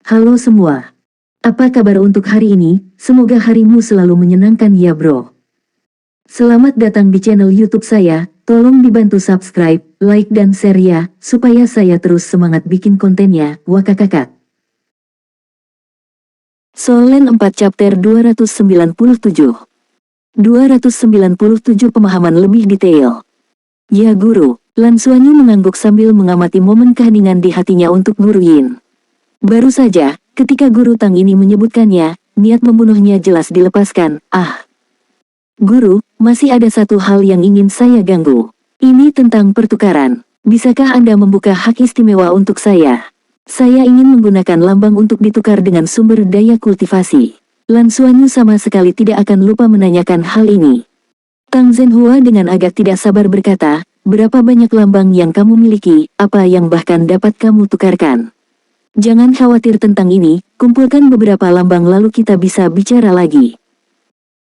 Halo semua. Apa kabar untuk hari ini? Semoga harimu selalu menyenangkan ya bro. Selamat datang di channel YouTube saya. Tolong dibantu subscribe, like dan share ya, supaya saya terus semangat bikin kontennya. Wakakakak. Solen 4 chapter 297. 297 pemahaman lebih detail. Ya guru, Lan Xuanyu mengangguk sambil mengamati momen keheningan di hatinya untuk Guru Yin. Baru saja, ketika Guru Tang ini menyebutkannya, niat membunuhnya jelas dilepaskan. Guru, masih ada satu hal yang ingin saya ganggu. Ini tentang pertukaran. Bisakah Anda membuka hak istimewa untuk saya? Saya ingin menggunakan lambang untuk ditukar dengan sumber daya kultivasi. Lan Xuanyu sama sekali tidak akan lupa menanyakan hal ini. Tang Zhenhua dengan agak tidak sabar berkata, berapa banyak lambang yang kamu miliki, apa yang bahkan dapat kamu tukarkan? Jangan khawatir tentang ini, kumpulkan beberapa lambang lalu kita bisa bicara lagi.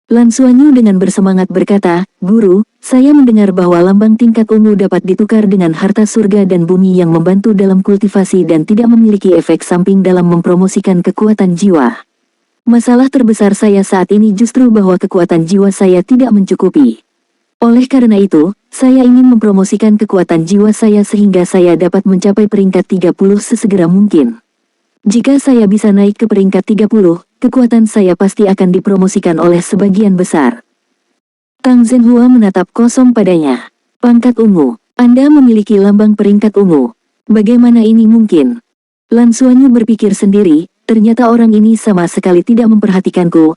Lan Xuanyu dengan bersemangat berkata, Guru, saya mendengar bahwa lambang tingkat ungu dapat ditukar dengan harta surga dan bumi yang membantu dalam kultivasi dan tidak memiliki efek samping dalam mempromosikan kekuatan jiwa. Masalah terbesar saya saat ini justru bahwa kekuatan jiwa saya tidak mencukupi. Oleh karena itu, saya ingin mempromosikan kekuatan jiwa saya sehingga saya dapat mencapai peringkat 30 sesegera mungkin. Jika saya bisa naik ke peringkat 30, kekuatan saya pasti akan dipromosikan oleh sebagian besar. Tang Zhenhua menatap kosong padanya. Pangkat ungu, Anda memiliki lambang peringkat ungu. Bagaimana ini mungkin? Lan Xuanyu berpikir sendiri, ternyata orang ini sama sekali tidak memperhatikanku.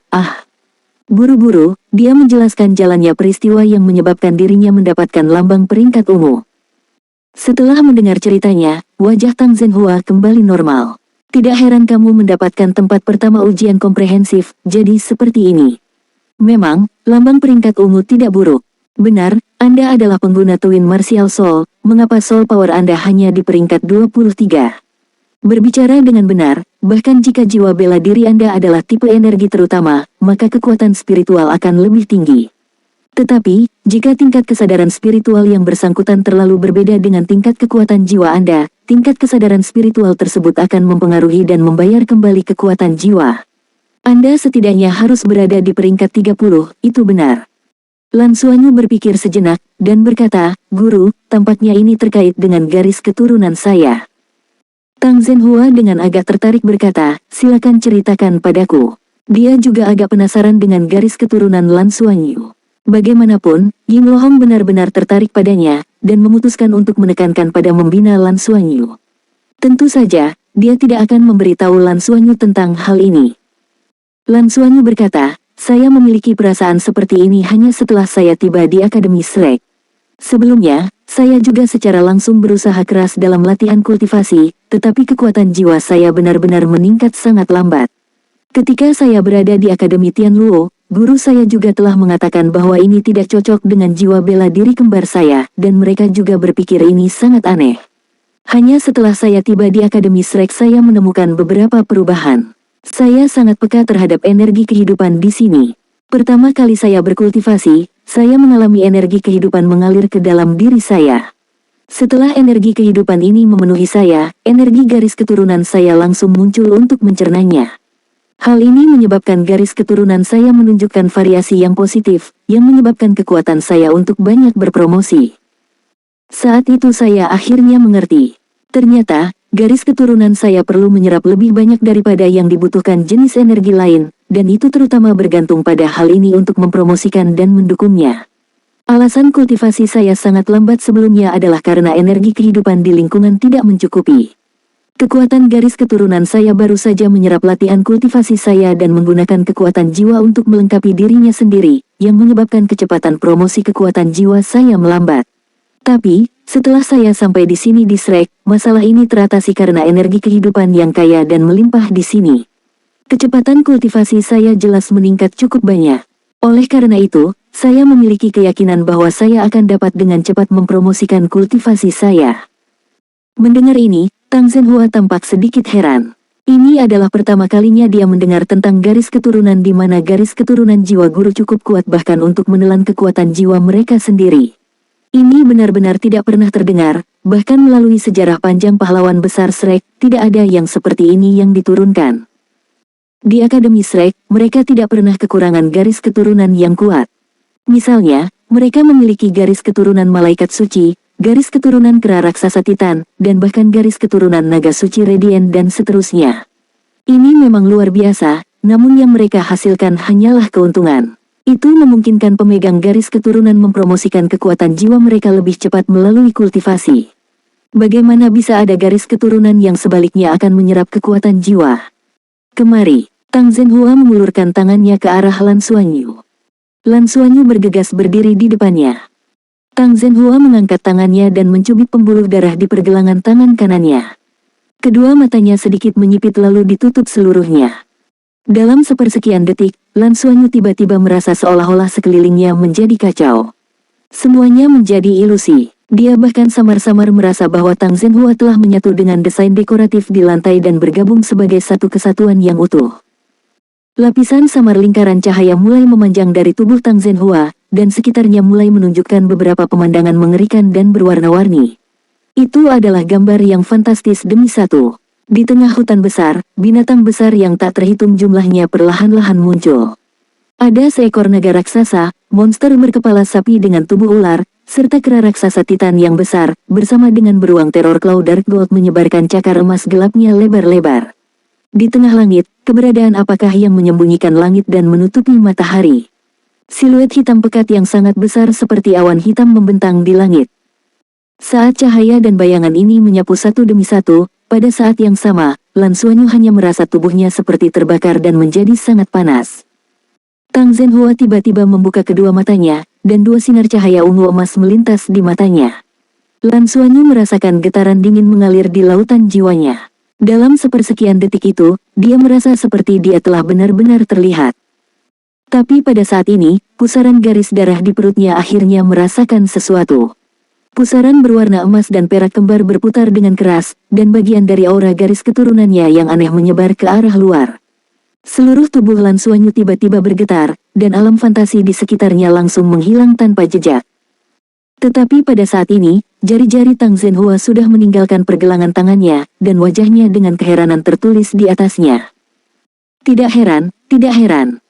Buru-buru, dia menjelaskan jalannya peristiwa yang menyebabkan dirinya mendapatkan lambang peringkat ungu. Setelah mendengar ceritanya, wajah Tang Zhenhua kembali normal. Tidak heran kamu mendapatkan tempat pertama ujian komprehensif, jadi seperti ini. Memang, lambang peringkat ungu tidak buruk. Benar, Anda adalah pengguna Twin Martial Soul, mengapa Soul Power Anda hanya di peringkat 23? Berbicara dengan benar, bahkan jika jiwa bela diri Anda adalah tipe energi terutama, maka kekuatan spiritual akan lebih tinggi. Tetapi, jika tingkat kesadaran spiritual yang bersangkutan terlalu berbeda dengan tingkat kekuatan jiwa Anda, tingkat kesadaran spiritual tersebut akan mempengaruhi dan membayar kembali kekuatan jiwa. Anda setidaknya harus berada di peringkat 30, itu benar. Lan Xuanyu berpikir sejenak, dan berkata, Guru, tampaknya ini terkait dengan garis keturunan saya. Tang Zhenhua dengan agak tertarik berkata, silakan ceritakan padaku. Dia juga agak penasaran dengan garis keturunan Lan Xuanyu. Bagaimanapun, Ying Lohong benar-benar tertarik padanya, dan memutuskan untuk menekankan pada membina Lan Xuanyu. Tentu saja, dia tidak akan memberitahu Lan Xuanyu tentang hal ini. Lan Xuanyu berkata, saya memiliki perasaan seperti ini hanya setelah saya tiba di Akademi Shrek. Sebelumnya, saya juga secara langsung berusaha keras dalam latihan kultivasi, tetapi kekuatan jiwa saya benar-benar meningkat sangat lambat. Ketika saya berada di Akademi Tianluo, guru saya juga telah mengatakan bahwa ini tidak cocok dengan jiwa bela diri kembar saya, dan mereka juga berpikir ini sangat aneh. Hanya setelah saya tiba di Akademi Shrek saya menemukan beberapa perubahan. Saya sangat peka terhadap energi kehidupan di sini. Pertama kali saya berkultivasi, saya mengalami energi kehidupan mengalir ke dalam diri saya. Setelah energi kehidupan ini memenuhi saya, energi garis keturunan saya langsung muncul untuk mencernanya. Hal ini menyebabkan garis keturunan saya menunjukkan variasi yang positif, yang menyebabkan kekuatan saya untuk banyak berpromosi. Saat itu saya akhirnya mengerti. Ternyata, garis keturunan saya perlu menyerap lebih banyak daripada yang dibutuhkan jenis energi lain, dan itu terutama bergantung pada hal ini untuk mempromosikan dan mendukungnya. Alasan kultivasi saya sangat lambat sebelumnya adalah karena energi kehidupan di lingkungan tidak mencukupi. Kekuatan garis keturunan saya baru saja menyerap latihan kultivasi saya dan menggunakan kekuatan jiwa untuk melengkapi dirinya sendiri, yang menyebabkan kecepatan promosi kekuatan jiwa saya melambat. Tapi, setelah saya sampai di sini di Shrek, masalah ini teratasi karena energi kehidupan yang kaya dan melimpah di sini. Kecepatan kultivasi saya jelas meningkat cukup banyak. Oleh karena itu, saya memiliki keyakinan bahwa saya akan dapat dengan cepat mempromosikan kultivasi saya. Mendengar ini, Tang Zhenhua tampak sedikit heran. Ini adalah pertama kalinya dia mendengar tentang garis keturunan di mana garis keturunan jiwa guru cukup kuat bahkan untuk menelan kekuatan jiwa mereka sendiri. Ini benar-benar tidak pernah terdengar, bahkan melalui sejarah panjang pahlawan besar Shrek, tidak ada yang seperti ini yang diturunkan. Di Akademi Shrek, mereka tidak pernah kekurangan garis keturunan yang kuat. Misalnya, mereka memiliki garis keturunan malaikat suci, garis keturunan kera raksasa Titan, dan bahkan garis keturunan naga suci Radiant dan seterusnya. Ini memang luar biasa, namun yang mereka hasilkan hanyalah keuntungan. Itu memungkinkan pemegang garis keturunan mempromosikan kekuatan jiwa mereka lebih cepat melalui kultivasi. Bagaimana bisa ada garis keturunan yang sebaliknya akan menyerap kekuatan jiwa? Kemari, Tang Zhenhua mengulurkan tangannya ke arah Lan Xuanyu. Lan Xuanyu bergegas berdiri di depannya. Tang Zhenhua mengangkat tangannya dan mencubit pembuluh darah di pergelangan tangan kanannya. Kedua matanya sedikit menyipit lalu ditutup seluruhnya. Dalam sepersekian detik, Lan Xuanyu tiba-tiba merasa seolah-olah sekelilingnya menjadi kacau. Semuanya menjadi ilusi. Dia bahkan samar-samar merasa bahwa Tang Zhenhua telah menyatu dengan desain dekoratif di lantai dan bergabung sebagai satu kesatuan yang utuh. Lapisan samar lingkaran cahaya mulai memanjang dari tubuh Tang Zhenhua, dan sekitarnya mulai menunjukkan beberapa pemandangan mengerikan dan berwarna-warni. Itu adalah gambar yang fantastis demi satu. Di tengah hutan besar, binatang besar yang tak terhitung jumlahnya perlahan-lahan muncul. Ada seekor naga raksasa, monster berkepala sapi dengan tubuh ular, serta kera raksasa Titan yang besar, bersama dengan beruang teror Claw Dark Gold menyebarkan cakar emas gelapnya lebar-lebar. Di tengah langit, keberadaan apakah yang menyembunyikan langit dan menutupi matahari? Siluet hitam pekat yang sangat besar seperti awan hitam membentang di langit. Saat cahaya dan bayangan ini menyapu satu demi satu, pada saat yang sama, Lan Xuanyu hanya merasa tubuhnya seperti terbakar dan menjadi sangat panas. Tang Zhenhua tiba-tiba membuka kedua matanya, dan dua sinar cahaya ungu emas melintas di matanya. Lan Xuanyu merasakan getaran dingin mengalir di lautan jiwanya. Dalam sepersekian detik itu, dia merasa seperti dia telah benar-benar terlihat. Tapi pada saat ini, pusaran garis darah di perutnya akhirnya merasakan sesuatu. Pusaran berwarna emas dan perak kembar berputar dengan keras, dan bagian dari aura garis keturunannya yang aneh menyebar ke arah luar. Seluruh tubuh Lan Xuanyu tiba-tiba bergetar, dan alam fantasi di sekitarnya langsung menghilang tanpa jejak. Tetapi pada saat ini, jari-jari Tang Zhenhua sudah meninggalkan pergelangan tangannya, dan wajahnya dengan keheranan tertulis di atasnya. Tidak heran, tidak heran.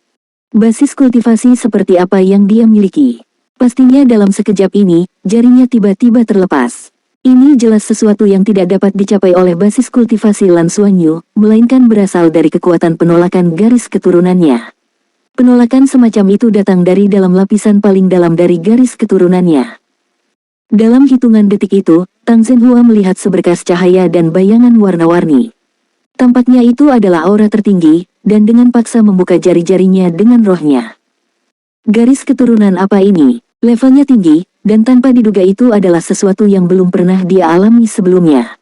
Basis kultivasi seperti apa yang dia miliki? Pastinya dalam sekejap ini, jarinya tiba-tiba terlepas. Ini jelas sesuatu yang tidak dapat dicapai oleh basis kultivasi Lan Xuanyu, melainkan berasal dari kekuatan penolakan garis keturunannya. Penolakan semacam itu datang dari dalam lapisan paling dalam dari garis keturunannya. Dalam hitungan detik itu, Tang Zhenhua melihat seberkas cahaya dan bayangan warna-warni. Tampaknya itu adalah aura tertinggi, dan dengan paksa membuka jari-jarinya dengan rohnya. Garis keturunan apa ini? Levelnya tinggi, dan tanpa diduga itu adalah sesuatu yang belum pernah dia alami sebelumnya.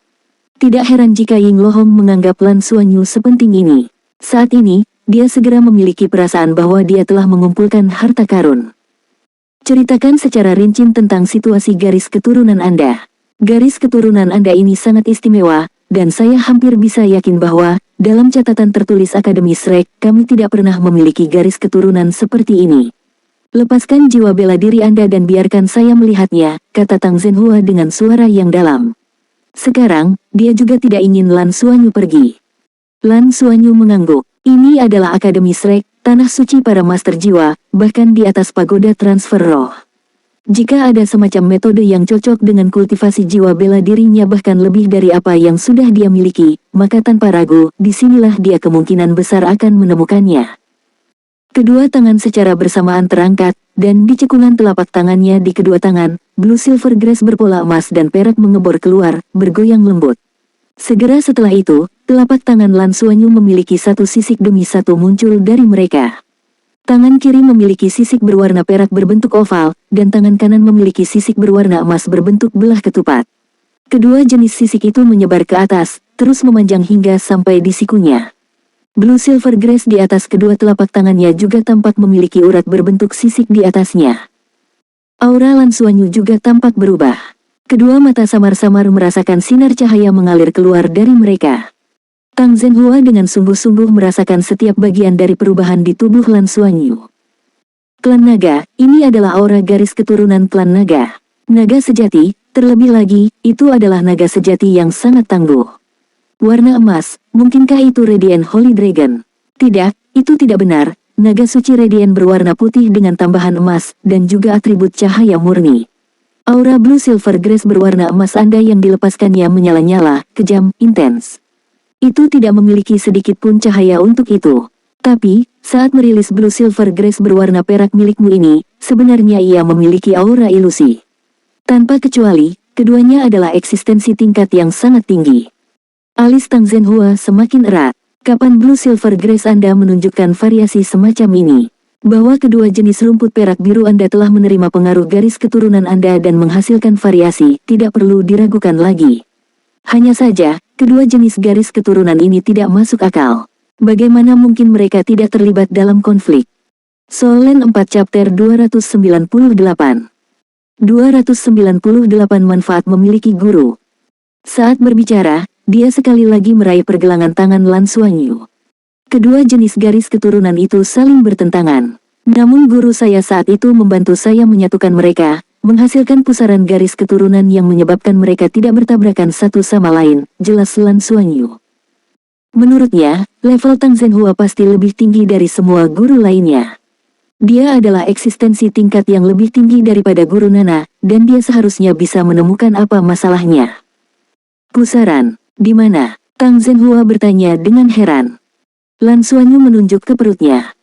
Tidak heran jika Ying Lohong menganggap Lan Xuanyu sepenting ini. Saat ini, dia segera memiliki perasaan bahwa dia telah mengumpulkan harta karun. Ceritakan secara rinci tentang situasi garis keturunan Anda. Garis keturunan Anda ini sangat istimewa, dan saya hampir bisa yakin bahwa, dalam catatan tertulis Akademi Shrek, kami tidak pernah memiliki garis keturunan seperti ini. Lepaskan jiwa bela diri Anda dan biarkan saya melihatnya, kata Tang Zhenhua dengan suara yang dalam. Sekarang, dia juga tidak ingin Lan Xuanyu pergi. Lan Xuanyu mengangguk. Ini adalah Akademi Shrek, tanah suci para master jiwa, bahkan di atas pagoda transfer roh. Jika ada semacam metode yang cocok dengan kultivasi jiwa bela dirinya bahkan lebih dari apa yang sudah dia miliki, maka tanpa ragu, disinilah dia kemungkinan besar akan menemukannya. Kedua tangan secara bersamaan terangkat, dan di cekungan telapak tangannya di kedua tangan, Blue Silver Grass berpola emas dan perak mengebor keluar, bergoyang lembut. Segera setelah itu, telapak tangan Lan Xuanyu memiliki satu sisik demi satu muncul dari mereka. Tangan kiri memiliki sisik berwarna perak berbentuk oval, dan tangan kanan memiliki sisik berwarna emas berbentuk belah ketupat. Kedua jenis sisik itu menyebar ke atas, terus memanjang hingga sampai di sikunya. Blue Silver Grass di atas kedua telapak tangannya juga tampak memiliki urat berbentuk sisik di atasnya. Aura Lan Xuanyu juga tampak berubah. Kedua mata samar-samar merasakan sinar cahaya mengalir keluar dari mereka. Tang Zhenhua dengan sungguh-sungguh merasakan setiap bagian dari perubahan di tubuh Lan Xuanyu. Klan Naga, ini adalah aura garis keturunan klan Naga. Naga sejati, terlebih lagi, itu adalah naga sejati yang sangat tangguh. Warna emas, mungkinkah itu Radiant Holy Dragon? Tidak, itu tidak benar. Naga suci Radiant berwarna putih dengan tambahan emas, dan juga atribut cahaya murni. Aura Blue Silver Grace berwarna emas Anda yang dilepaskannya menyala-nyala, kejam, intens. Itu tidak memiliki sedikit pun cahaya untuk itu. Tapi, saat merilis Blue Silver Grace berwarna perak milikmu ini, sebenarnya ia memiliki aura ilusi. Tanpa kecuali, keduanya adalah eksistensi tingkat yang sangat tinggi. Alis Tang Zhenhua semakin erat. Kapan Blue Silver Grace Anda menunjukkan variasi semacam ini? Bahwa kedua jenis rumput perak biru Anda telah menerima pengaruh garis keturunan Anda dan menghasilkan variasi, tidak perlu diragukan lagi. Hanya saja, kedua jenis garis keturunan ini tidak masuk akal. Bagaimana mungkin mereka tidak terlibat dalam konflik? Soul Land 4 Chapter 298 298 Manfaat memiliki guru. Saat berbicara, dia sekali lagi meraih pergelangan tangan Lan Xuanyu. Kedua jenis garis keturunan itu saling bertentangan. Namun guru saya saat itu membantu saya menyatukan mereka, menghasilkan pusaran garis keturunan yang menyebabkan mereka tidak bertabrakan satu sama lain, jelas Lan Xuanyu. Menurutnya, level Tang Zhenhua pasti lebih tinggi dari semua guru lainnya. Dia adalah eksistensi tingkat yang lebih tinggi daripada guru Nana, dan dia seharusnya bisa menemukan apa masalahnya. Pusaran, di mana? Tang Zhenhua bertanya dengan heran. Lan Xuanyu menunjuk ke perutnya.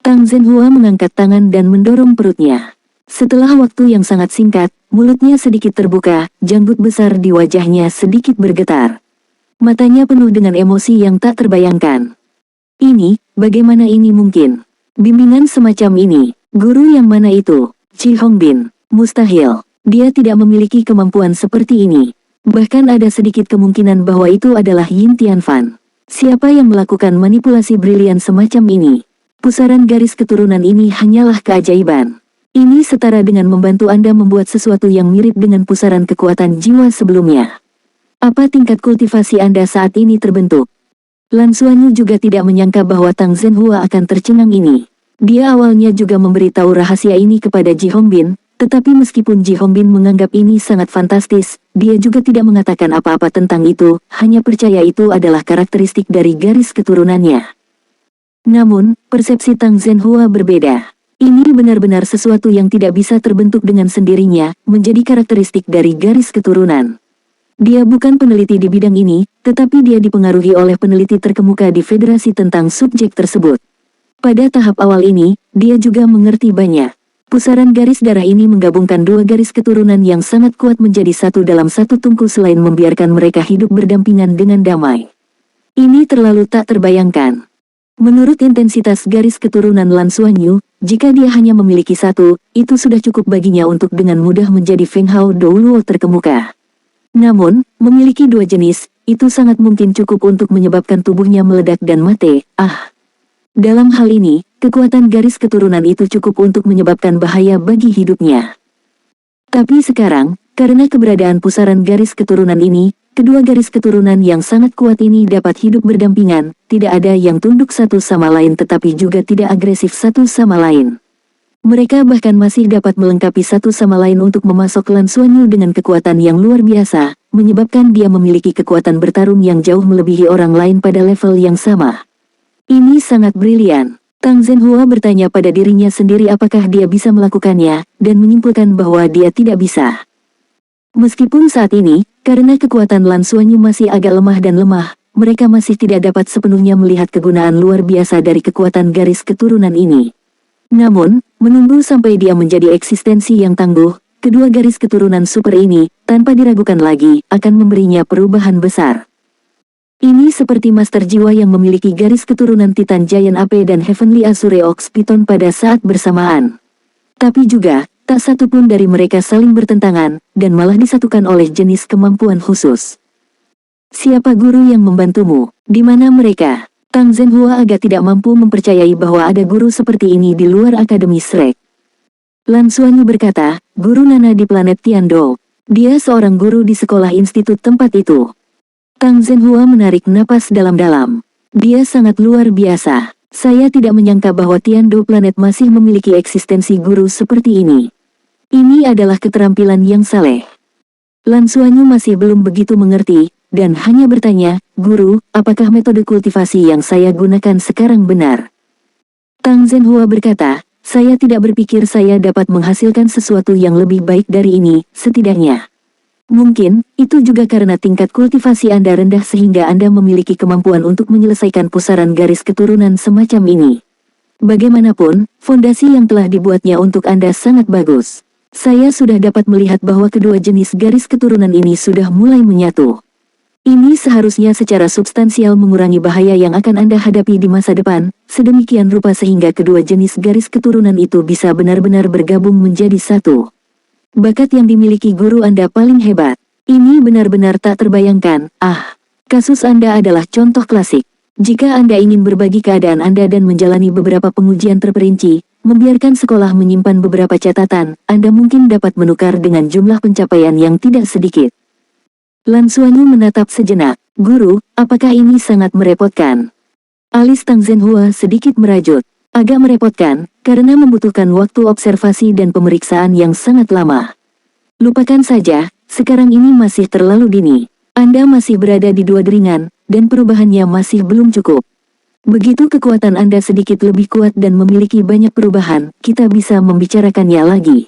Tang Zhenhua mengangkat tangan dan mendorong perutnya. Setelah waktu yang sangat singkat, mulutnya sedikit terbuka, janggut besar di wajahnya sedikit bergetar. Matanya penuh dengan emosi yang tak terbayangkan. Ini, bagaimana ini mungkin? Bimbingan semacam ini, guru yang mana itu? Chi Hongbin, mustahil. Dia tidak memiliki kemampuan seperti ini. Bahkan ada sedikit kemungkinan bahwa itu adalah Yin Tianfan. Siapa yang melakukan manipulasi brilian semacam ini? Pusaran garis keturunan ini hanyalah keajaiban. Ini setara dengan membantu Anda membuat sesuatu yang mirip dengan pusaran kekuatan jiwa sebelumnya. Apa tingkat kultivasi Anda saat ini terbentuk? Lan Xuanyu juga tidak menyangka bahwa Tang Zhenhua akan tercengang ini. Dia awalnya juga memberitahu rahasia ini kepada Ji Hongbin, tetapi meskipun Ji Hongbin menganggap ini sangat fantastis, dia juga tidak mengatakan apa-apa tentang itu, hanya percaya itu adalah karakteristik dari garis keturunannya. Namun, persepsi Tang Zhenhua berbeda. Ini benar-benar sesuatu yang tidak bisa terbentuk dengan sendirinya, menjadi karakteristik dari garis keturunan. Dia bukan peneliti di bidang ini, tetapi dia dipengaruhi oleh peneliti terkemuka di federasi tentang subjek tersebut. Pada tahap awal ini, dia juga mengerti banyak. Pusaran garis darah ini menggabungkan dua garis keturunan yang sangat kuat menjadi satu dalam satu tungku selain membiarkan mereka hidup berdampingan dengan damai. Ini terlalu tak terbayangkan. Menurut intensitas garis keturunan Lan Xuanyu, jika dia hanya memiliki satu, itu sudah cukup baginya untuk dengan mudah menjadi Feng Hao Douluo terkemuka. Namun, memiliki dua jenis, itu sangat mungkin cukup untuk menyebabkan tubuhnya meledak dan mati. Dalam hal ini, kekuatan garis keturunan itu cukup untuk menyebabkan bahaya bagi hidupnya. Tapi sekarang, karena keberadaan pusaran garis keturunan ini, kedua garis keturunan yang sangat kuat ini dapat hidup berdampingan, tidak ada yang tunduk satu sama lain tetapi juga tidak agresif satu sama lain. Mereka bahkan masih dapat melengkapi satu sama lain untuk memasok Lan Xuanyu dengan kekuatan yang luar biasa, menyebabkan dia memiliki kekuatan bertarung yang jauh melebihi orang lain pada level yang sama. Ini sangat brilian. Tang Zhenhua bertanya pada dirinya sendiri apakah dia bisa melakukannya, dan menyimpulkan bahwa dia tidak bisa. Meskipun saat ini, karena kekuatan Lan Xuanyu masih agak lemah dan lemah, mereka masih tidak dapat sepenuhnya melihat kegunaan luar biasa dari kekuatan garis keturunan ini. Namun, menunggu sampai dia menjadi eksistensi yang tangguh, kedua garis keturunan super ini, tanpa diragukan lagi, akan memberinya perubahan besar. Ini seperti Master Jiwa yang memiliki garis keturunan Titan Giant AP dan Heavenly Azure Ox Python pada saat bersamaan. Tapi juga, tak satu pun dari mereka saling bertentangan, dan malah disatukan oleh jenis kemampuan khusus. Siapa guru yang membantumu? Di mana mereka? Tang Zhenhua agak tidak mampu mempercayai bahwa ada guru seperti ini di luar Akademi Shrek. Lan Xuanyu berkata, guru Nana di planet Tiandou. Dia seorang guru di sekolah institut tempat itu. Tang Zhenhua menarik napas dalam-dalam. Dia sangat luar biasa. Saya tidak menyangka bahwa Tiandou planet masih memiliki eksistensi guru seperti ini. Ini adalah keterampilan yang saleh. Lan Xuanyu masih belum begitu mengerti, dan hanya bertanya, "Guru, apakah metode kultivasi yang saya gunakan sekarang benar?" Tang Zhenhua berkata, "Saya tidak berpikir saya dapat menghasilkan sesuatu yang lebih baik dari ini, setidaknya. Mungkin, itu juga karena tingkat kultivasi Anda rendah sehingga Anda memiliki kemampuan untuk menyelesaikan pusaran garis keturunan semacam ini. Bagaimanapun, fondasi yang telah dibuatnya untuk Anda sangat bagus. Saya sudah dapat melihat bahwa kedua jenis garis keturunan ini sudah mulai menyatu. Ini seharusnya secara substansial mengurangi bahaya yang akan Anda hadapi di masa depan, sedemikian rupa sehingga kedua jenis garis keturunan itu bisa benar-benar bergabung menjadi satu. Bakat yang dimiliki guru Anda paling hebat. Ini benar-benar tak terbayangkan. Kasus Anda adalah contoh klasik. Jika Anda ingin berbagi keadaan Anda dan menjalani beberapa pengujian terperinci, membiarkan sekolah menyimpan beberapa catatan, Anda mungkin dapat menukar dengan jumlah pencapaian yang tidak sedikit." Lan Xuanyu menatap sejenak. "Guru, apakah ini sangat merepotkan?" Alis Tang Zhenhua sedikit merajut. "Agak merepotkan, karena membutuhkan waktu observasi dan pemeriksaan yang sangat lama. Lupakan saja, sekarang ini masih terlalu dini. Anda masih berada di dua deringan, dan perubahannya masih belum cukup. Begitu kekuatan Anda sedikit lebih kuat dan memiliki banyak perubahan, kita bisa membicarakannya lagi.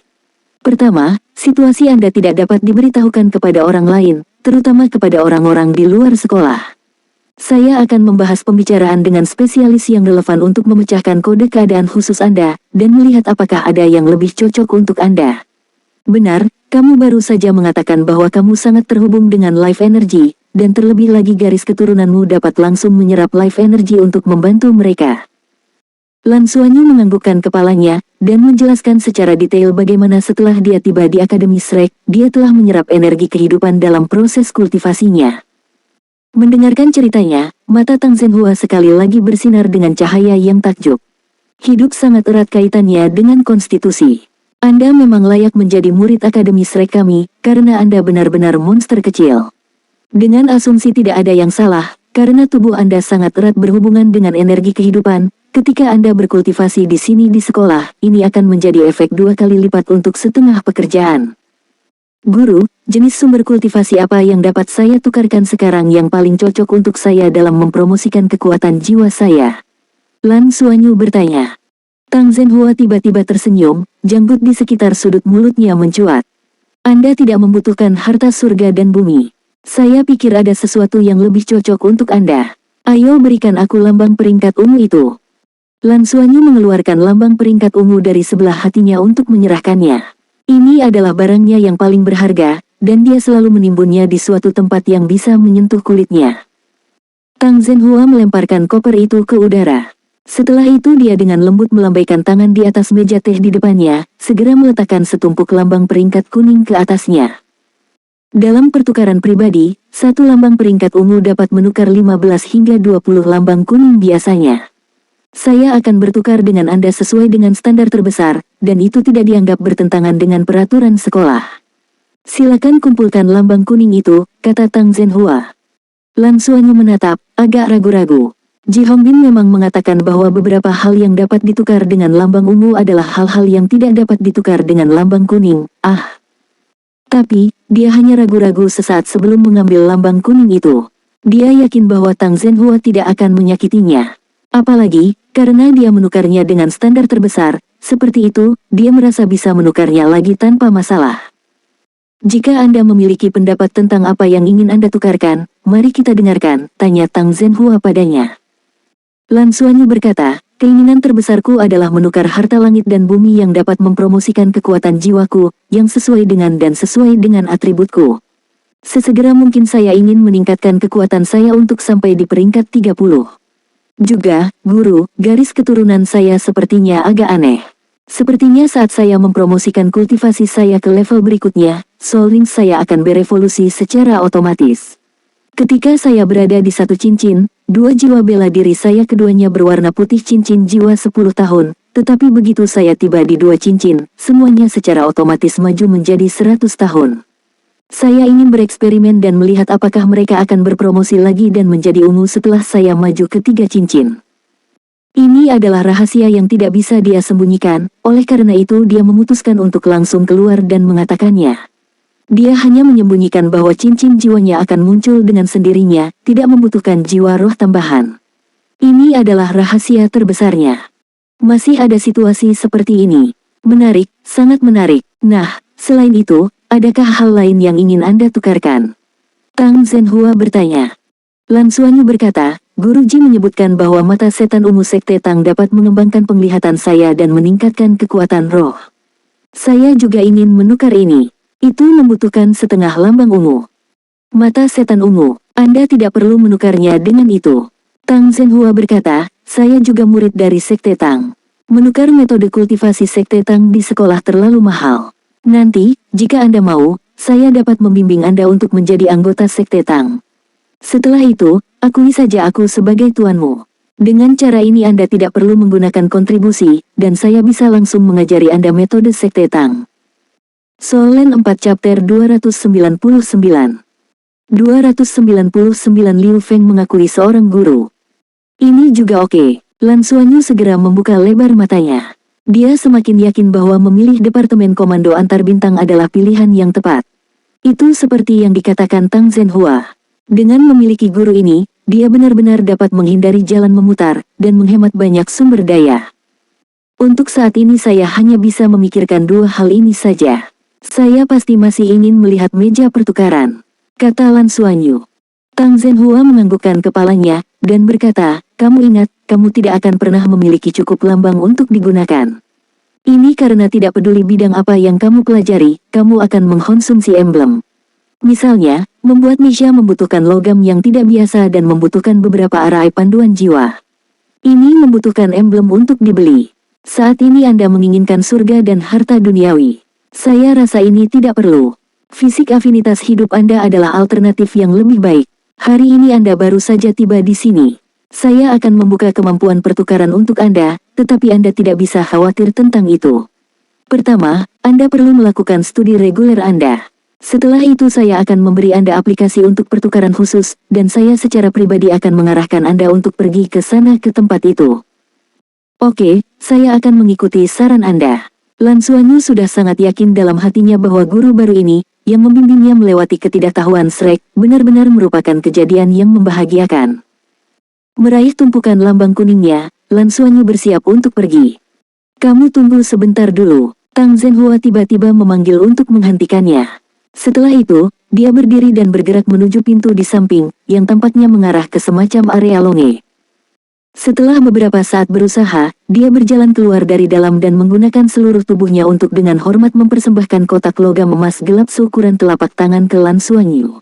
Pertama, situasi Anda tidak dapat diberitahukan kepada orang lain, terutama kepada orang-orang di luar sekolah. Saya akan membahas pembicaraan dengan spesialis yang relevan untuk memecahkan kode keadaan khusus Anda, dan melihat apakah ada yang lebih cocok untuk Anda. Benar, kamu baru saja mengatakan bahwa kamu sangat terhubung dengan life energy, dan terlebih lagi garis keturunanmu dapat langsung menyerap life energy untuk membantu mereka." Lan Xuanyu menganggukkan kepalanya, dan menjelaskan secara detail bagaimana setelah dia tiba di Akademi Shrek, dia telah menyerap energi kehidupan dalam proses kultivasinya. Mendengarkan ceritanya, mata Tang Zhenhua sekali lagi bersinar dengan cahaya yang takjub. Hidup sangat erat kaitannya dengan konstitusi. Anda memang layak menjadi murid Akademi Shrek kami, karena Anda benar-benar monster kecil. Dengan asumsi tidak ada yang salah, karena tubuh Anda sangat erat berhubungan dengan energi kehidupan, ketika Anda berkultivasi di sini di sekolah, ini akan menjadi efek 2 kali lipat untuk setengah pekerjaan. Guru, jenis sumber kultivasi apa yang dapat saya tukarkan sekarang yang paling cocok untuk saya dalam mempromosikan kekuatan jiwa saya? Lan Xuanyu bertanya. Tang Zhenhua tiba-tiba tersenyum, janggut di sekitar sudut mulutnya mencuat. "Anda tidak membutuhkan harta surga dan bumi. Saya pikir ada sesuatu yang lebih cocok untuk Anda. Ayo berikan aku lambang peringkat ungu itu." Lan Xuanyu mengeluarkan lambang peringkat ungu dari sebelah hatinya untuk menyerahkannya. Ini adalah barangnya yang paling berharga, dan dia selalu menimbunnya di suatu tempat yang bisa menyentuh kulitnya. Tang Zhenhua melemparkan koper itu ke udara. Setelah itu dia dengan lembut melambaikan tangan di atas meja teh di depannya, segera meletakkan setumpuk lambang peringkat kuning ke atasnya. Dalam pertukaran pribadi, satu lambang peringkat ungu dapat menukar 15 hingga 20 lambang kuning biasanya. Saya akan bertukar dengan Anda sesuai dengan standar terbesar, dan itu tidak dianggap bertentangan dengan peraturan sekolah. Silakan kumpulkan lambang kuning itu, kata Tang Zhenhua. Lan Xuanyu menatap, agak ragu-ragu. Ji Hongbin memang mengatakan bahwa beberapa hal yang dapat ditukar dengan lambang ungu adalah hal-hal yang tidak dapat ditukar dengan lambang kuning. Tapi, dia hanya ragu-ragu sesaat sebelum mengambil lambang kuning itu. Dia yakin bahwa Tang Zhenhua tidak akan menyakitinya. Apalagi, karena dia menukarnya dengan standar terbesar, seperti itu, dia merasa bisa menukarnya lagi tanpa masalah. Jika Anda memiliki pendapat tentang apa yang ingin Anda tukarkan, mari kita dengarkan, tanya Tang Zhenhua padanya. Lan Xuanyu berkata, keinginan terbesarku adalah menukar harta langit dan bumi yang dapat mempromosikan kekuatan jiwaku, yang sesuai dengan atributku. Sesegera mungkin saya ingin meningkatkan kekuatan saya untuk sampai di peringkat 30. Juga, guru, garis keturunan saya sepertinya agak aneh. Sepertinya saat saya mempromosikan kultivasi saya ke level berikutnya, soul ring saya akan berevolusi secara otomatis. Ketika saya berada di satu cincin, 2 jiwa bela diri saya keduanya berwarna putih cincin jiwa 10 tahun, tetapi begitu saya tiba di 2 cincin, semuanya secara otomatis maju menjadi 100 tahun. Saya ingin bereksperimen dan melihat apakah mereka akan berpromosi lagi dan menjadi ungu setelah saya maju ke 3 cincin. Ini adalah rahasia yang tidak bisa dia sembunyikan, oleh karena itu dia memutuskan untuk langsung keluar dan mengatakannya. Dia hanya menyembunyikan bahwa cincin jiwanya akan muncul dengan sendirinya, tidak membutuhkan jiwa roh tambahan. Ini adalah rahasia terbesarnya. Masih ada situasi seperti ini. Menarik, sangat menarik. Nah, selain itu, adakah hal lain yang ingin Anda tukarkan? Tang Zhenhua bertanya. Lan Xuanyu berkata, Guruji menyebutkan bahwa mata setan ungu Sekte Tang dapat mengembangkan penglihatan saya dan meningkatkan kekuatan roh. Saya juga ingin menukar ini. Itu membutuhkan setengah lambang ungu. Mata setan ungu, Anda tidak perlu menukarnya dengan itu. Tang Zhenhua berkata, saya juga murid dari Sekte Tang. Menukar metode kultivasi Sekte Tang di sekolah terlalu mahal. Nanti, jika Anda mau, saya dapat membimbing Anda untuk menjadi anggota Sekte Tang. Setelah itu, akui saja aku sebagai tuanmu. Dengan cara ini Anda tidak perlu menggunakan kontribusi, dan saya bisa langsung mengajari Anda metode Sekte Tang. Solen 4 Chapter 299 299 Liu Feng mengakui seorang guru. Ini juga oke. Lan Xuanyu segera membuka lebar matanya. Dia semakin yakin bahwa memilih Departemen Komando Antar Bintang adalah pilihan yang tepat. Itu seperti yang dikatakan Tang Zhenhua. Dengan memiliki guru ini, dia benar-benar dapat menghindari jalan memutar, dan menghemat banyak sumber daya. Untuk saat ini saya hanya bisa memikirkan dua hal ini saja. Saya pasti masih ingin melihat meja pertukaran, kata Lan Xuanyu. Tang Zhenhua menganggukkan kepalanya, dan berkata, kamu ingat, kamu tidak akan pernah memiliki cukup lambang untuk digunakan. Ini karena tidak peduli bidang apa yang kamu pelajari, kamu akan mengkonsumsi emblem. Misalnya, membuat misya membutuhkan logam yang tidak biasa dan membutuhkan beberapa arai panduan jiwa. Ini membutuhkan emblem untuk dibeli. Saat ini Anda menginginkan surga dan harta duniawi. Saya rasa ini tidak perlu. Fisik afinitas hidup Anda adalah alternatif yang lebih baik. Hari ini Anda baru saja tiba di sini. Saya akan membuka kemampuan pertukaran untuk Anda, tetapi Anda tidak bisa khawatir tentang itu. Pertama, Anda perlu melakukan studi reguler Anda. Setelah itu saya akan memberi Anda aplikasi untuk pertukaran khusus, dan saya secara pribadi akan mengarahkan Anda untuk pergi ke sana ke tempat itu. Oke, saya akan mengikuti saran Anda. Lan Xuanyu sudah sangat yakin dalam hatinya bahwa guru baru ini, yang membimbingnya melewati ketidaktahuan Shrek, benar-benar merupakan kejadian yang membahagiakan. Meraih tumpukan lambang kuningnya, Lan Xuanyu bersiap untuk pergi. Kamu tunggu sebentar dulu, Tang Zhenhua tiba-tiba memanggil untuk menghentikannya. Setelah itu, dia berdiri dan bergerak menuju pintu di samping, yang tampaknya mengarah ke semacam area longe. Setelah beberapa saat berusaha, dia berjalan keluar dari dalam dan menggunakan seluruh tubuhnya untuk dengan hormat mempersembahkan kotak logam emas gelap seukuran telapak tangan ke Lan Xuanyu.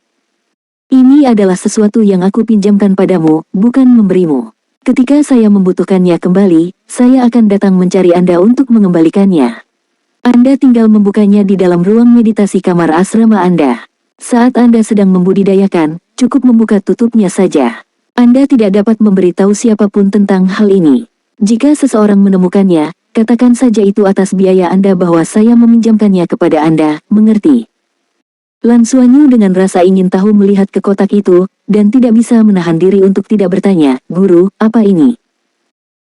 Ini adalah sesuatu yang aku pinjamkan padamu, bukan memberimu. Ketika saya membutuhkannya kembali, saya akan datang mencari Anda untuk mengembalikannya. Anda tinggal membukanya di dalam ruang meditasi kamar asrama Anda. Saat Anda sedang membudidayakan, cukup membuka tutupnya saja. Anda tidak dapat memberitahu siapapun tentang hal ini. Jika seseorang menemukannya, katakan saja itu atas biaya Anda bahwa saya meminjamkannya kepada Anda, mengerti? Lan Xuanyu dengan rasa ingin tahu melihat ke kotak itu, dan tidak bisa menahan diri untuk tidak bertanya, Guru, apa ini?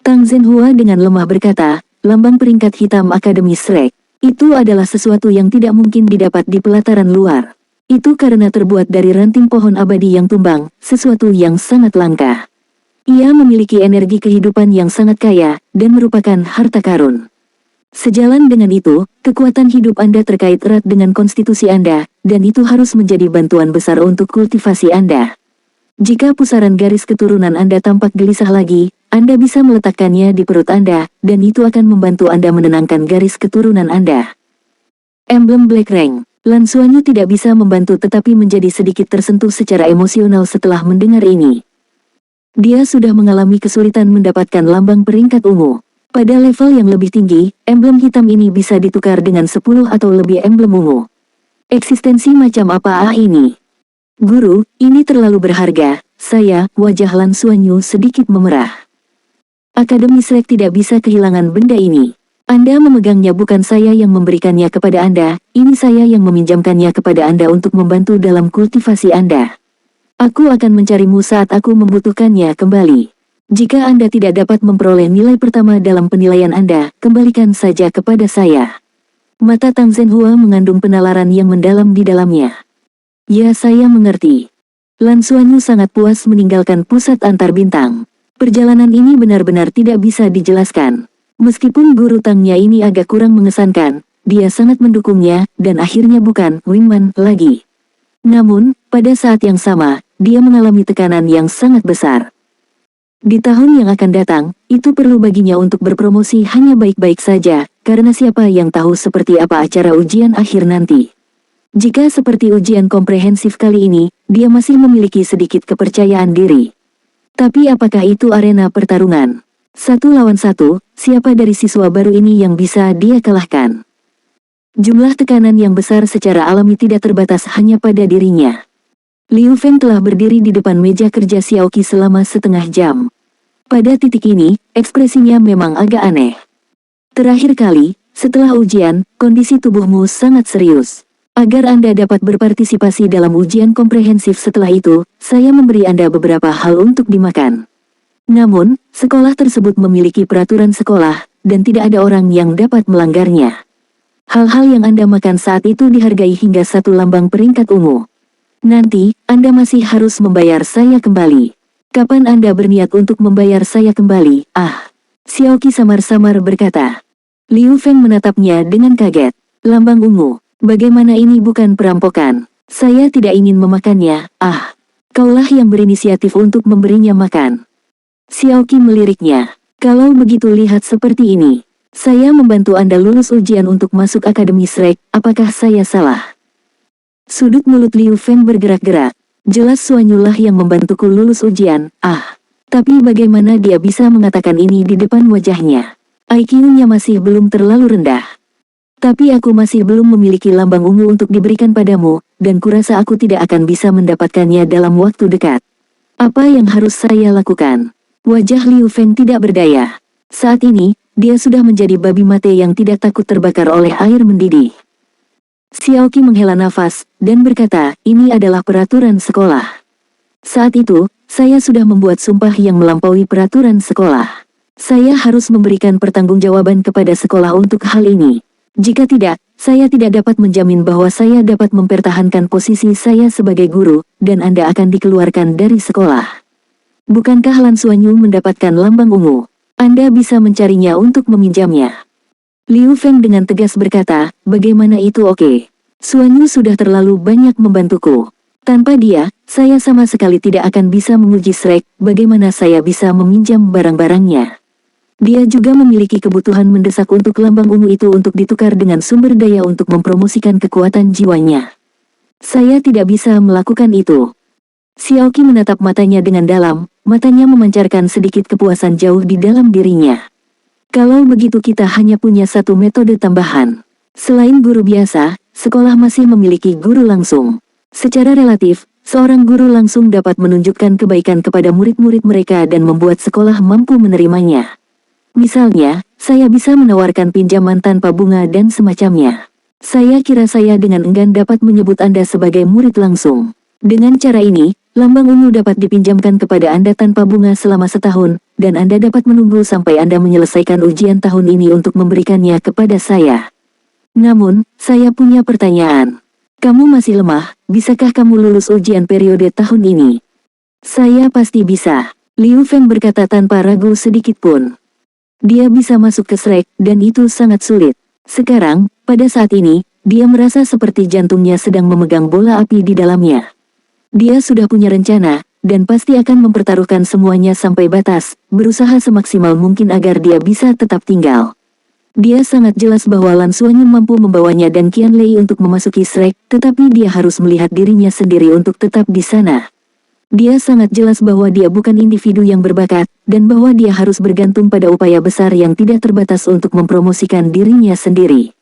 Tang Zhenhua dengan lemah berkata, lambang peringkat hitam Akademi Shrek. Itu adalah sesuatu yang tidak mungkin didapat di pelataran luar. Itu karena terbuat dari ranting pohon abadi yang tumbang, sesuatu yang sangat langka. Ia memiliki energi kehidupan yang sangat kaya, dan merupakan harta karun. Sejalan dengan itu, kekuatan hidup Anda terkait erat dengan konstitusi Anda, dan itu harus menjadi bantuan besar untuk kultivasi Anda. Jika pusaran garis keturunan Anda tampak gelisah lagi, Anda bisa meletakkannya di perut Anda, dan itu akan membantu Anda menenangkan garis keturunan Anda. Emblem Black Rank. Lan Xuanyu tidak bisa membantu tetapi menjadi sedikit tersentuh secara emosional setelah mendengar ini. Dia sudah mengalami kesulitan mendapatkan lambang peringkat ungu. Pada level yang lebih tinggi, emblem hitam ini bisa ditukar dengan 10 atau lebih emblem ungu. Eksistensi macam apa ini? Guru, ini terlalu berharga. Wajah Lan Xuanyu sedikit memerah. Akademi Shrek tidak bisa kehilangan benda ini. Anda memegangnya, bukan saya yang memberikannya kepada Anda, ini saya yang meminjamkannya kepada Anda untuk membantu dalam kultivasi Anda. Aku akan mencarimu saat aku membutuhkannya kembali. Jika Anda tidak dapat memperoleh nilai pertama dalam penilaian Anda, kembalikan saja kepada saya. Mata Tang Zhenhua mengandung penalaran yang mendalam di dalamnya. Ya, saya mengerti. Lan Xuanyu sangat puas meninggalkan pusat antar bintang. Perjalanan ini benar-benar tidak bisa dijelaskan. Meskipun guru Tangnya ini agak kurang mengesankan, dia sangat mendukungnya, dan akhirnya bukan wingman lagi. Namun, pada saat yang sama, dia mengalami tekanan yang sangat besar. Di tahun yang akan datang, itu perlu baginya untuk berpromosi hanya baik-baik saja, karena siapa yang tahu seperti apa acara ujian akhir nanti. Jika seperti ujian komprehensif kali ini, dia masih memiliki sedikit kepercayaan diri. Tapi apakah itu arena pertarungan? 1 lawan 1, siapa dari siswa baru ini yang bisa dia kalahkan? Jumlah tekanan yang besar secara alami tidak terbatas hanya pada dirinya. Liu Feng telah berdiri di depan meja kerja Xiaoqi selama setengah jam. Pada titik ini, ekspresinya memang agak aneh. Terakhir kali, setelah ujian, kondisi tubuhmu sangat serius. Agar Anda dapat berpartisipasi dalam ujian komprehensif setelah itu, saya memberi Anda beberapa hal untuk dimakan. Namun, sekolah tersebut memiliki peraturan sekolah, dan tidak ada orang yang dapat melanggarnya. Hal-hal yang Anda makan saat itu dihargai hingga 1 lambang peringkat ungu. Nanti, Anda masih harus membayar saya kembali. Kapan Anda berniat untuk membayar saya kembali? Xiaoqi samar-samar berkata. Liu Feng menatapnya dengan kaget. Lambang ungu, bagaimana ini bukan perampokan? Saya tidak ingin memakannya. Kaulah yang berinisiatif untuk memberinya makan. Xiaoqi meliriknya. Kalau begitu lihat seperti ini. Saya membantu Anda lulus ujian untuk masuk Akademi Shrek, apakah saya salah? Sudut mulut Liu Feng bergerak-gerak. Jelas Xuanyu lah yang membantuku lulus ujian. Tapi bagaimana dia bisa mengatakan ini di depan wajahnya? IQ-nya masih belum terlalu rendah. Tapi aku masih belum memiliki lambang ungu untuk diberikan padamu, dan kurasa aku tidak akan bisa mendapatkannya dalam waktu dekat. Apa yang harus saya lakukan? Wajah Liu Feng tidak berdaya. Saat ini, dia sudah menjadi babi mate yang tidak takut terbakar oleh air mendidih. Xiaoqi menghela nafas, dan berkata, ini adalah peraturan sekolah. Saat itu, saya sudah membuat sumpah yang melampaui peraturan sekolah. Saya harus memberikan pertanggungjawaban kepada sekolah untuk hal ini. Jika tidak, saya tidak dapat menjamin bahwa saya dapat mempertahankan posisi saya sebagai guru, dan Anda akan dikeluarkan dari sekolah. Bukankah Lan Xuanyu mendapatkan lambang ungu? Anda bisa mencarinya untuk meminjamnya. Liu Feng dengan tegas berkata, bagaimana itu oke? Xuanyu sudah terlalu banyak membantuku. Tanpa dia, saya sama sekali tidak akan bisa menguji Shrek, bagaimana saya bisa meminjam barang-barangnya. Dia juga memiliki kebutuhan mendesak untuk lambang ungu itu untuk ditukar dengan sumber daya untuk mempromosikan kekuatan jiwanya. Saya tidak bisa melakukan itu. Xiaoqi menatap matanya dengan dalam, matanya memancarkan sedikit kepuasan jauh di dalam dirinya. Kalau begitu kita hanya punya satu metode tambahan. Selain guru biasa, sekolah masih memiliki guru langsung. Secara relatif, seorang guru langsung dapat menunjukkan kebaikan kepada murid-murid mereka dan membuat sekolah mampu menerimanya. Misalnya, saya bisa menawarkan pinjaman tanpa bunga dan semacamnya. Saya kira saya dengan enggan dapat menyebut Anda sebagai murid langsung. Dengan cara ini, lambang ungu dapat dipinjamkan kepada Anda tanpa bunga selama setahun, dan Anda dapat menunggu sampai Anda menyelesaikan ujian tahun ini untuk memberikannya kepada saya. Namun, saya punya pertanyaan. Kamu masih lemah, bisakah kamu lulus ujian periode tahun ini? Saya pasti bisa. Liu Feng berkata tanpa ragu sedikit pun. Dia bisa masuk ke Shrek, dan itu sangat sulit. Sekarang, pada saat ini, dia merasa seperti jantungnya sedang memegang bola api di dalamnya. Dia sudah punya rencana, dan pasti akan mempertaruhkan semuanya sampai batas, berusaha semaksimal mungkin agar dia bisa tetap tinggal. Dia sangat jelas bahwa Lan Xuanyu mampu membawanya dan Qianlei untuk memasuki Shrek, tetapi dia harus melihat dirinya sendiri untuk tetap di sana. Dia sangat jelas bahwa dia bukan individu yang berbakat, dan bahwa dia harus bergantung pada upaya besar yang tidak terbatas untuk mempromosikan dirinya sendiri.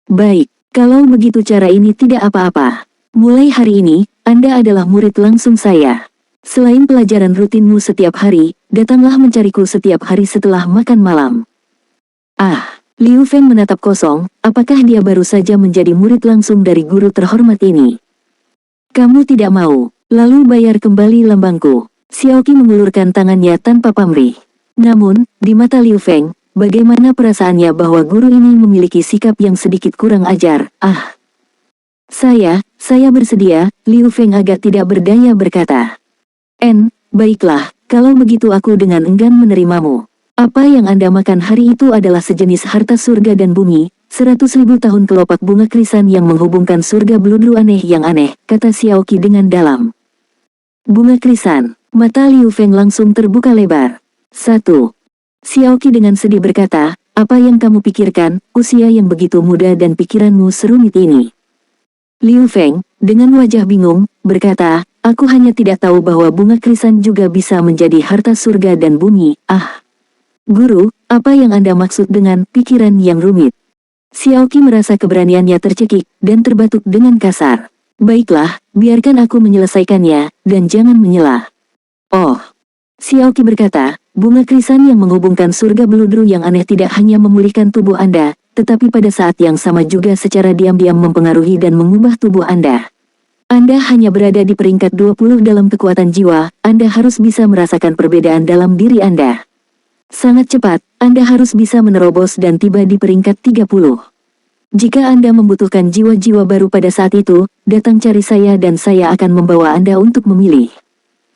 Baik, kalau begitu cara ini tidak apa-apa. Mulai hari ini, Anda adalah murid langsung saya. Selain pelajaran rutinmu setiap hari, datanglah mencariku setiap hari setelah makan malam. Liu Feng menatap kosong, apakah dia baru saja menjadi murid langsung dari guru terhormat ini? Kamu tidak mau, lalu bayar kembali lambangku. Xiaoqi mengulurkan tangannya tanpa pamrih. Namun, di mata Liu Feng, bagaimana perasaannya bahwa guru ini memiliki sikap yang sedikit kurang ajar? Saya bersedia, Liu Feng agak tidak berdaya berkata. Baiklah, kalau begitu aku dengan enggan menerimamu. Apa yang Anda makan hari itu adalah sejenis harta surga dan bumi, 100.000 tahun kelopak bunga krisan yang menghubungkan surga beludru aneh yang aneh, kata Xiaoqi dengan dalam. Bunga krisan, mata Liu Feng langsung terbuka lebar. 1. Xiaoqi dengan sedih berkata, apa yang kamu pikirkan, usia yang begitu muda dan pikiranmu serumit ini? Liu Feng, dengan wajah bingung, berkata, aku hanya tidak tahu bahwa bunga krisan juga bisa menjadi harta surga dan bumi. Guru, apa yang Anda maksud dengan pikiran yang rumit? Xiaoqi merasa keberaniannya tercekik dan terbatuk dengan kasar. Baiklah, biarkan aku menyelesaikannya, dan jangan menyela. Xiaoqi berkata, bunga krisan yang menghubungkan surga beludru yang aneh tidak hanya memulihkan tubuh Anda, tetapi pada saat yang sama juga secara diam-diam mempengaruhi dan mengubah tubuh Anda. Anda hanya berada di peringkat 20 dalam kekuatan jiwa, Anda harus bisa merasakan perbedaan dalam diri Anda. Sangat cepat, Anda harus bisa menerobos dan tiba di peringkat 30. Jika Anda membutuhkan jiwa-jiwa baru pada saat itu, datang cari saya dan saya akan membawa Anda untuk memilih.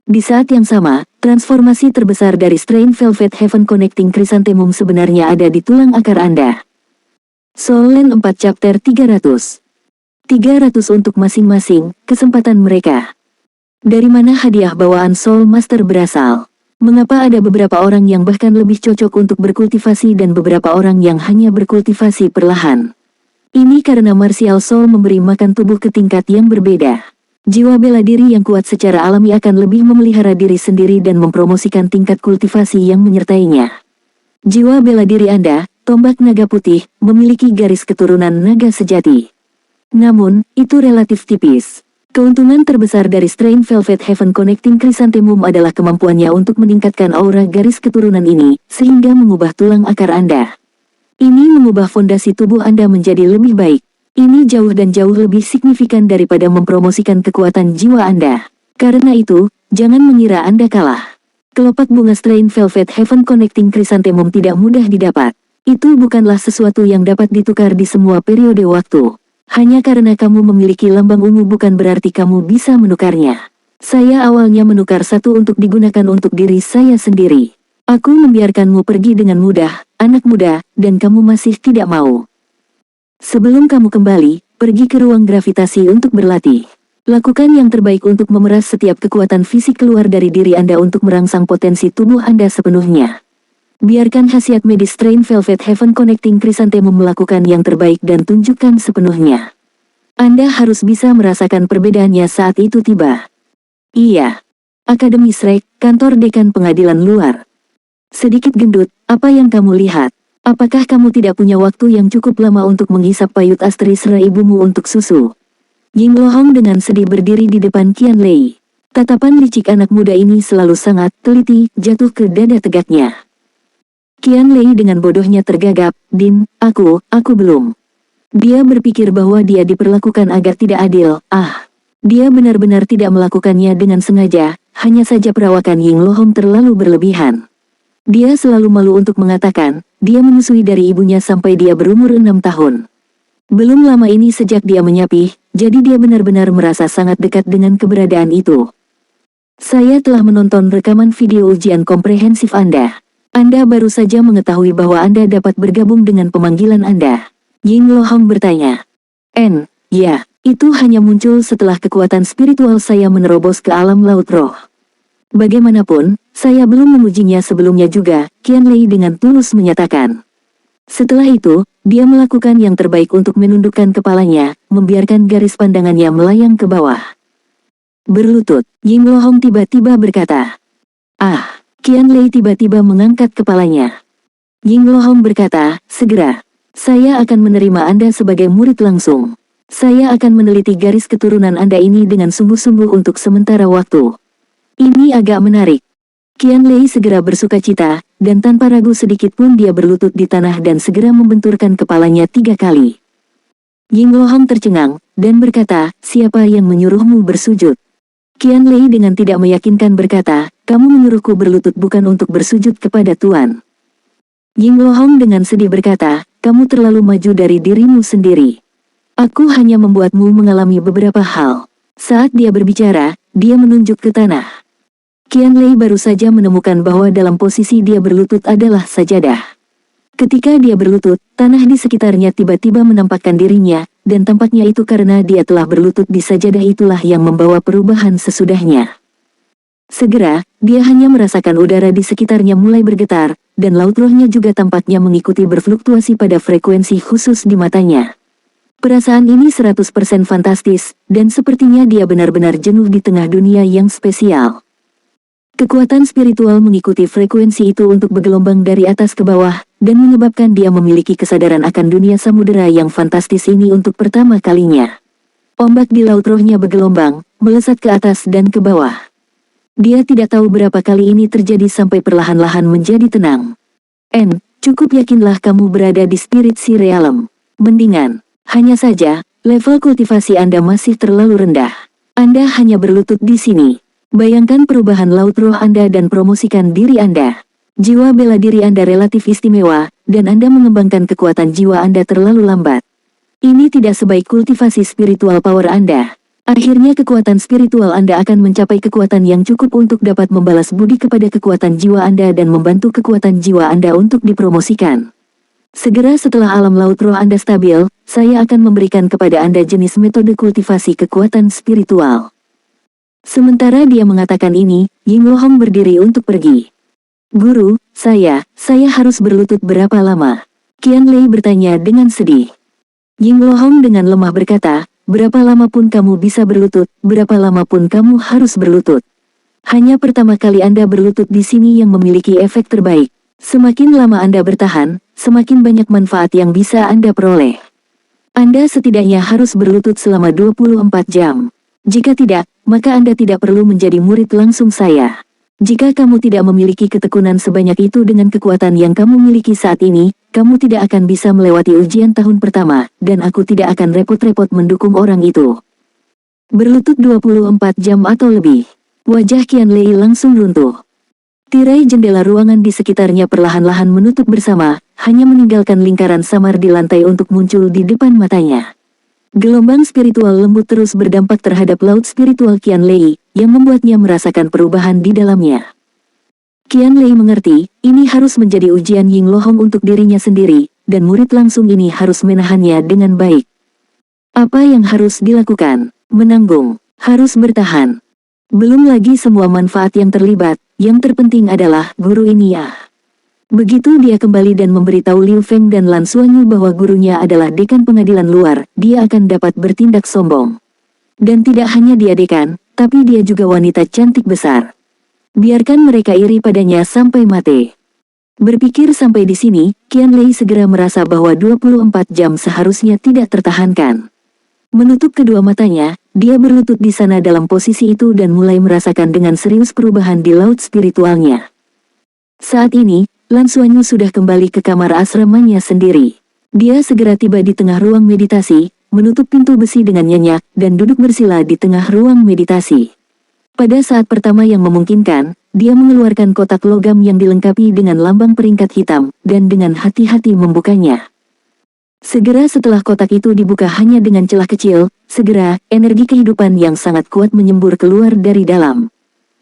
Di saat yang sama, transformasi terbesar dari Strain Velvet Heaven Connecting Chrysanthemum sebenarnya ada di tulang akar Anda. Soul Land 4 Chapter 300 untuk masing-masing, kesempatan mereka. Dari mana hadiah bawaan Soul Master berasal? Mengapa ada beberapa orang yang bahkan lebih cocok untuk berkultivasi dan beberapa orang yang hanya berkultivasi perlahan? Ini karena Martial Soul memberi makan tubuh ke tingkat yang berbeda. Jiwa bela diri yang kuat secara alami akan lebih memelihara diri sendiri dan mempromosikan tingkat kultivasi yang menyertainya. Jiwa bela diri Anda, tombak naga putih, memiliki garis keturunan naga sejati. Namun, itu relatif tipis. Keuntungan terbesar dari Strain Velvet Heaven Connecting Chrysanthemum adalah kemampuannya untuk meningkatkan aura garis keturunan ini, sehingga mengubah tulang akar Anda. Ini mengubah fondasi tubuh Anda menjadi lebih baik. Ini jauh dan jauh lebih signifikan daripada mempromosikan kekuatan jiwa Anda. Karena itu, jangan mengira Anda kalah. Kelopak bunga Strain Velvet Heaven Connecting Chrysanthemum tidak mudah didapat. Itu bukanlah sesuatu yang dapat ditukar di semua periode waktu. Hanya karena kamu memiliki lambang ungu bukan berarti kamu bisa menukarnya. Saya awalnya menukar satu untuk digunakan untuk diri saya sendiri. Aku membiarkanmu pergi dengan mudah, anak muda, dan kamu masih tidak mau. Sebelum kamu kembali, pergi ke ruang gravitasi untuk berlatih. Lakukan yang terbaik untuk memeras setiap kekuatan fisik keluar dari diri Anda untuk merangsang potensi tubuh Anda sepenuhnya. Biarkan khasiat medis Strain Velvet Heaven Connecting Chrysanthemum melakukan yang terbaik dan tunjukkan sepenuhnya. Anda harus bisa merasakan perbedaannya saat itu tiba. Iya. Akademi Shrek, kantor dekan pengadilan luar. Sedikit gendut, apa yang kamu lihat? Apakah kamu tidak punya waktu yang cukup lama untuk menghisap payut asterisre ibumu untuk susu? Ying Lohong dengan sedih berdiri di depan Qian Lei. Tatapan licik anak muda ini selalu sangat teliti, jatuh ke dada tegaknya. Qian Lei dengan bodohnya tergagap, aku belum. Dia berpikir bahwa dia diperlakukan agak tidak adil, Dia benar-benar tidak melakukannya dengan sengaja, hanya saja perawakan Ying Lohong terlalu berlebihan. Dia selalu malu untuk mengatakan, dia menyusui dari ibunya sampai dia berumur 6 tahun. Belum lama ini sejak dia menyapih, jadi dia benar-benar merasa sangat dekat dengan keberadaan itu. Saya telah menonton rekaman video ujian komprehensif Anda. Anda baru saja mengetahui bahwa Anda dapat bergabung dengan pemanggilan Anda. Ying Lohong bertanya. Ya, itu hanya muncul setelah kekuatan spiritual saya menerobos ke alam laut roh. Bagaimanapun, saya belum memujinya sebelumnya juga, Qian Lei dengan tulus menyatakan. Setelah itu, dia melakukan yang terbaik untuk menundukkan kepalanya, membiarkan garis pandangannya melayang ke bawah. Berlutut, Ying Lohong tiba-tiba berkata. Qian Lei tiba-tiba mengangkat kepalanya. Ying Lohong berkata, segera. Saya akan menerima Anda sebagai murid langsung. Saya akan meneliti garis keturunan Anda ini dengan sungguh-sungguh untuk sementara waktu. Ini agak menarik. Qian Lei segera bersukacita, dan tanpa ragu sedikit pun dia berlutut di tanah dan segera membenturkan kepalanya 3 kali. Ying Lohong tercengang, dan berkata, siapa yang menyuruhmu bersujud? Qian Lei dengan tidak meyakinkan berkata, kamu menyuruhku berlutut bukan untuk bersujud kepada Tuan. Ying Lohong dengan sedih berkata, kamu terlalu maju dari dirimu sendiri. Aku hanya membuatmu mengalami beberapa hal. Saat dia berbicara, dia menunjuk ke tanah. Qian Lei baru saja menemukan bahwa dalam posisi dia berlutut adalah sajadah. Ketika dia berlutut, tanah di sekitarnya tiba-tiba menampakkan dirinya, dan tampaknya itu karena dia telah berlutut di sajadah itulah yang membawa perubahan sesudahnya. Segera, dia hanya merasakan udara di sekitarnya mulai bergetar, dan laut rohnya juga tampaknya mengikuti berfluktuasi pada frekuensi khusus di matanya. Perasaan ini 100% fantastis, dan sepertinya dia benar-benar jenuh di tengah dunia yang spesial. Kekuatan spiritual mengikuti frekuensi itu untuk bergelombang dari atas ke bawah, dan menyebabkan dia memiliki kesadaran akan dunia samudera yang fantastis ini untuk pertama kalinya. Ombak di laut rohnya bergelombang, melesat ke atas dan ke bawah. Dia tidak tahu berapa kali ini terjadi sampai perlahan-lahan menjadi tenang. Cukup yakinlah kamu berada di Spirit Sea Realm. Mendingan, hanya saja, level kultivasi Anda masih terlalu rendah. Anda hanya berlutut di sini. Bayangkan perubahan laut roh Anda dan promosikan diri Anda. Jiwa bela diri Anda relatif istimewa, dan Anda mengembangkan kekuatan jiwa Anda terlalu lambat. Ini tidak sebaik kultivasi spiritual power Anda. Akhirnya kekuatan spiritual Anda akan mencapai kekuatan yang cukup untuk dapat membalas budi kepada kekuatan jiwa Anda dan membantu kekuatan jiwa Anda untuk dipromosikan. Segera setelah alam laut roh Anda stabil, saya akan memberikan kepada Anda jenis metode kultivasi kekuatan spiritual. Sementara dia mengatakan ini, Ying Lohong berdiri untuk pergi. Guru, saya harus berlutut berapa lama? Qian Lei bertanya dengan sedih. Ying Lohong dengan lemah berkata, berapa lama pun kamu bisa berlutut, berapa lama pun kamu harus berlutut. Hanya pertama kali Anda berlutut di sini yang memiliki efek terbaik. Semakin lama Anda bertahan, semakin banyak manfaat yang bisa Anda peroleh. Anda setidaknya harus berlutut selama 24 jam. Jika tidak, maka Anda tidak perlu menjadi murid langsung saya. Jika kamu tidak memiliki ketekunan sebanyak itu dengan kekuatan yang kamu miliki saat ini, kamu tidak akan bisa melewati ujian tahun pertama, dan aku tidak akan repot-repot mendukung orang itu. Berlutut 24 jam atau lebih. Wajah Qian Lei langsung runtuh. Tirai jendela ruangan di sekitarnya perlahan-lahan menutup bersama, hanya meninggalkan lingkaran samar di lantai untuk muncul di depan matanya. Gelombang spiritual lembut terus berdampak terhadap laut spiritual Qian Lei, yang membuatnya merasakan perubahan di dalamnya. Qian Lei mengerti, ini harus menjadi ujian Ying Lohong untuk dirinya sendiri, dan murid langsung ini harus menahannya dengan baik. Apa yang harus dilakukan? Menanggung, harus bertahan. Belum lagi semua manfaat yang terlibat, yang terpenting adalah guru ini ya. Begitu dia kembali dan memberitahu Liu Feng dan Lan Xuanyu bahwa gurunya adalah dekan pengadilan luar, dia akan dapat bertindak sombong. Dan tidak hanya dia dekan, tapi dia juga wanita cantik besar. Biarkan mereka iri padanya sampai mati. Berpikir sampai di sini, Qian Lei segera merasa bahwa 24 jam seharusnya tidak tertahankan. Menutup kedua matanya, dia berlutut di sana dalam posisi itu dan mulai merasakan dengan serius perubahan di laut spiritualnya. Saat ini, Lan Xuanyu sudah kembali ke kamar asramanya sendiri. Dia segera tiba di tengah ruang meditasi, menutup pintu besi dengan nyenyak, dan duduk bersila di tengah ruang meditasi. Pada saat pertama yang memungkinkan, dia mengeluarkan kotak logam yang dilengkapi dengan lambang peringkat hitam, dan dengan hati-hati membukanya. Segera setelah kotak itu dibuka hanya dengan celah kecil, segera, energi kehidupan yang sangat kuat menyembur keluar dari dalam.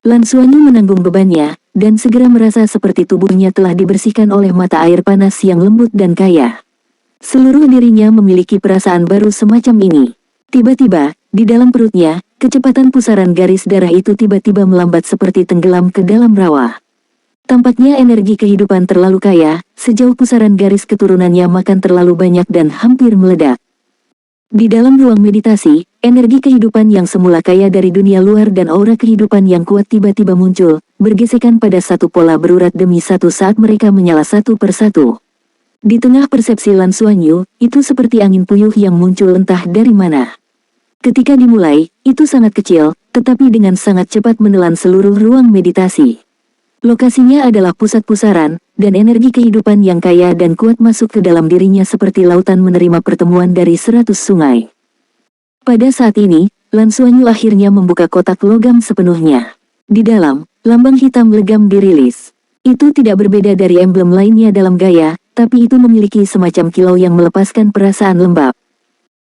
Lan Xuanyu menanggung bebannya, dan segera merasa seperti tubuhnya telah dibersihkan oleh mata air panas yang lembut dan kaya. Seluruh dirinya memiliki perasaan baru semacam ini. Tiba-tiba, di dalam perutnya, kecepatan pusaran garis darah itu tiba-tiba melambat seperti tenggelam ke dalam rawa. Tampaknya energi kehidupan terlalu kaya, sejauh pusaran garis keturunannya makan terlalu banyak dan hampir meledak. Di dalam ruang meditasi, energi kehidupan yang semula kaya dari dunia luar dan aura kehidupan yang kuat tiba-tiba muncul, bergesekan pada satu pola berurat demi satu saat mereka menyala satu persatu. Di tengah persepsi Lan Xuanyu, itu seperti angin puyuh yang muncul entah dari mana. Ketika dimulai, itu sangat kecil, tetapi dengan sangat cepat menelan seluruh ruang meditasi. Lokasinya adalah pusat pusaran, dan energi kehidupan yang kaya dan kuat masuk ke dalam dirinya seperti lautan menerima pertemuan dari 100 sungai. Pada saat ini, Lan Xuanyu akhirnya membuka kotak logam sepenuhnya. Di dalam, lambang hitam legam dirilis. Itu tidak berbeda dari emblem lainnya dalam gaya, tapi itu memiliki semacam kilau yang melepaskan perasaan lembab.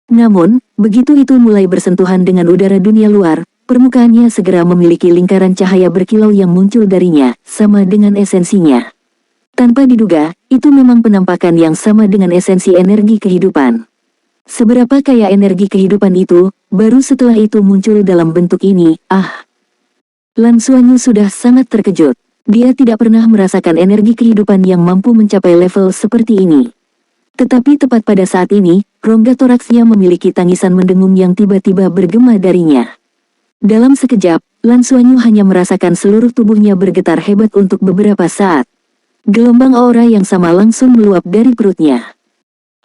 Namun, begitu itu mulai bersentuhan dengan udara dunia luar, permukaannya segera memiliki lingkaran cahaya berkilau yang muncul darinya, sama dengan esensinya. Tanpa diduga, itu memang penampakan yang sama dengan esensi energi kehidupan. Seberapa kaya energi kehidupan itu, baru setelah itu muncul dalam bentuk ini, Lan Xuanyu sudah sangat terkejut. Dia tidak pernah merasakan energi kehidupan yang mampu mencapai level seperti ini. Tetapi tepat pada saat ini, rongga toraksnya memiliki tangisan mendengung yang tiba-tiba bergema darinya. Dalam sekejap, Lan Xuanyu hanya merasakan seluruh tubuhnya bergetar hebat untuk beberapa saat. Gelombang aura yang sama langsung meluap dari perutnya.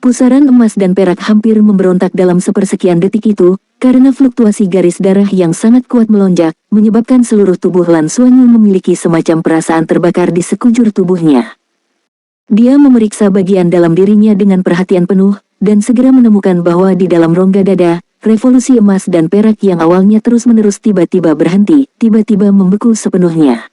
Pusaran emas dan perak hampir memberontak dalam sepersekian detik itu, karena fluktuasi garis darah yang sangat kuat melonjak, menyebabkan seluruh tubuh Lan Xuanyu memiliki semacam perasaan terbakar di sekujur tubuhnya. Dia memeriksa bagian dalam dirinya dengan perhatian penuh, dan segera menemukan bahwa di dalam rongga dada, revolusi emas dan perak yang awalnya terus-menerus tiba-tiba berhenti, tiba-tiba membeku sepenuhnya.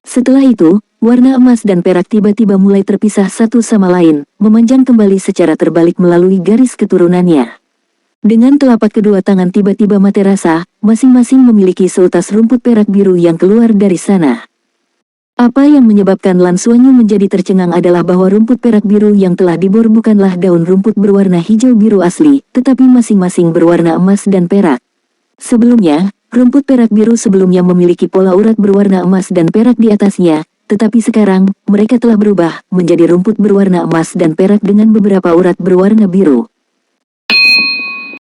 Setelah itu, warna emas dan perak tiba-tiba mulai terpisah satu sama lain, memanjang kembali secara terbalik melalui garis keturunannya. Dengan telapak kedua tangan tiba-tiba mate rasa, masing-masing memiliki seutas rumput perak biru yang keluar dari sana. Apa yang menyebabkan Lan Xuanyu menjadi tercengang adalah bahwa rumput perak biru yang telah dibor bukanlah daun rumput berwarna hijau biru asli, tetapi masing-masing berwarna emas dan perak. Sebelumnya, rumput perak biru sebelumnya memiliki pola urat berwarna emas dan perak di atasnya, tetapi sekarang, mereka telah berubah menjadi rumput berwarna emas dan perak dengan beberapa urat berwarna biru.